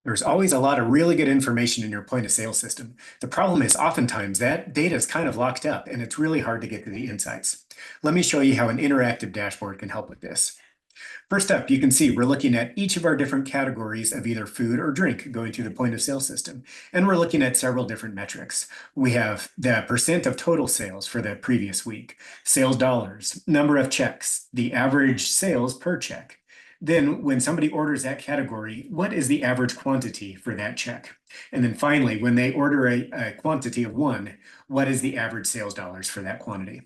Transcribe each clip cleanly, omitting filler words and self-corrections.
There's always a lot of really good information in your point of sale system. The problem is oftentimes that data is kind of locked up and it's really hard to get to the insights. Let me show you how an interactive dashboard can help with this. First up, you can see we're looking at each of our different categories of either food or drink going through the point of sale system. And we're looking at several different metrics. We have the percent of total sales for the previous week, sales dollars, number of checks, the average sales per check. Then when somebody orders that category, what is the average quantity for that check? And then finally, when they order a quantity of one, what is the average sales dollars for that quantity?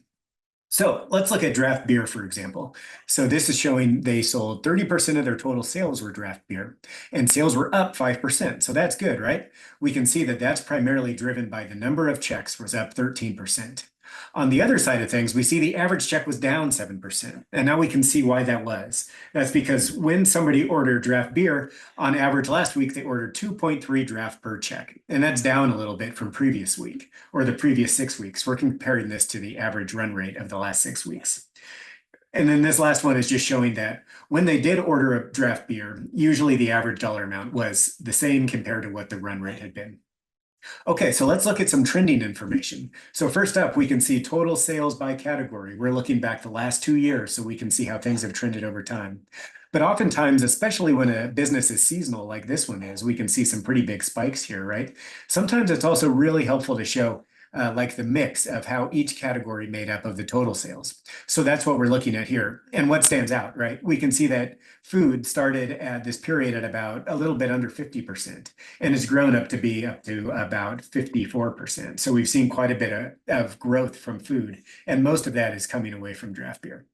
So let's look at draft beer, for example. So this is showing they sold 30% of their total sales were draft beer, and sales were up 5%. So that's good, right? We can see that that's primarily driven by the number of checks was up 13%. On the other side of things, we see the average check was down 7%. And now we can see why that was. That's because when somebody ordered draft beer, on average last week, they ordered 2.3 draft per check. And that's down a little bit from previous week or the previous 6 weeks. We're comparing this to the average run rate of the last 6 weeks. And then this last one is just showing that when they did order a draft beer, usually the average dollar amount was the same compared to what the run rate had been. Okay, so let's look at some trending information. So first up, we can see total sales by category. We're looking back the last 2 years, so we can see how things have trended over time. But oftentimes, especially when a business is seasonal like this one is, we can see some pretty big spikes here, right? Sometimes it's also really helpful to show like the mix of how each category made up of the total sales. So that's what we're looking at here. And what stands out, right? We can see that food started at this period at about a little bit under 50% and has grown up to be up to about 54%. So we've seen quite a bit of growth from food, and most of that is coming away from draft beer.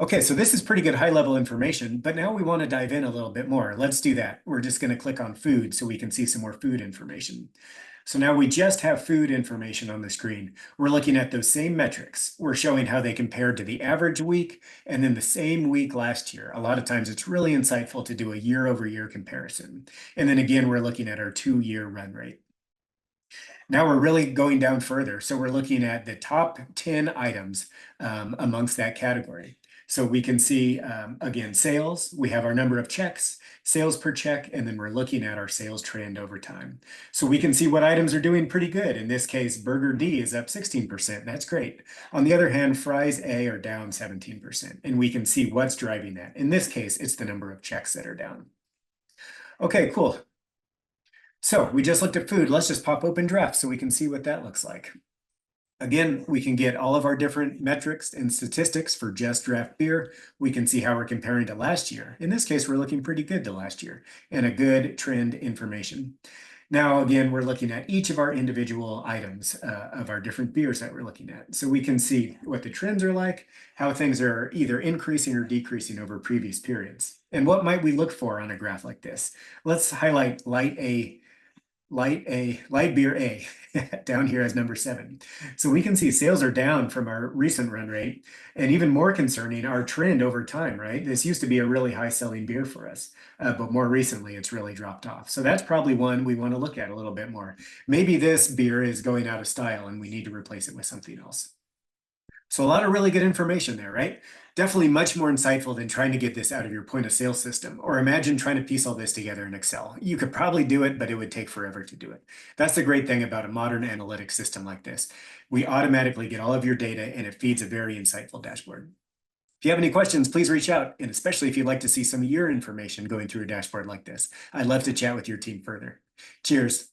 Okay, so this is pretty good high level information, but now we want to dive in a little bit more. Let's do that. We're just going to click on food so we can see some more food information. So now we just have food information on the screen. We're looking at those same metrics. We're showing how they compared to the average week and then the same week last year. A lot of times it's really insightful to do a year over year comparison. And then again, we're looking at our 2-year run rate. Now we're really going down further. So we're looking at the top 10 items amongst that category. So we can see, again, sales, we have our number of checks, sales per check, and then we're looking at our sales trend over time. So we can see what items are doing pretty good. In this case, Burger D is up 16%. That's great. On the other hand, Fries A are down 17%. And we can see what's driving that. In this case, it's the number of checks that are down. Okay, cool. So we just looked at food. Let's just pop open draft so we can see what that looks like. Again, we can get all of our different metrics and statistics for just draft beer. We can see how we're comparing to last year. In this case, we're looking pretty good to last year and a good trend information. Now, again, we're looking at each of our individual items of our different beers that we're looking at. So we can see what the trends are like, how things are either increasing or decreasing over previous periods. And what might we look for on a graph like this? Let's highlight light beer A down here as number 7. So we can see sales are down from our recent run rate, and even more concerning, our trend over time, right? This used to be a really high selling beer for us, but more recently it's really dropped off. So that's probably one we want to look at a little bit more. Maybe this beer is going out of style and we need to replace it with something else. So a lot of really good information there, right? Definitely much more insightful than trying to get this out of your point of sale system, or imagine trying to piece all this together in Excel. You could probably do it, but it would take forever to do it. That's the great thing about a modern analytics system like this. We automatically get all of your data and it feeds a very insightful dashboard. If you have any questions, please reach out, and especially if you'd like to see some of your information going through a dashboard like this. I'd love to chat with your team further. Cheers.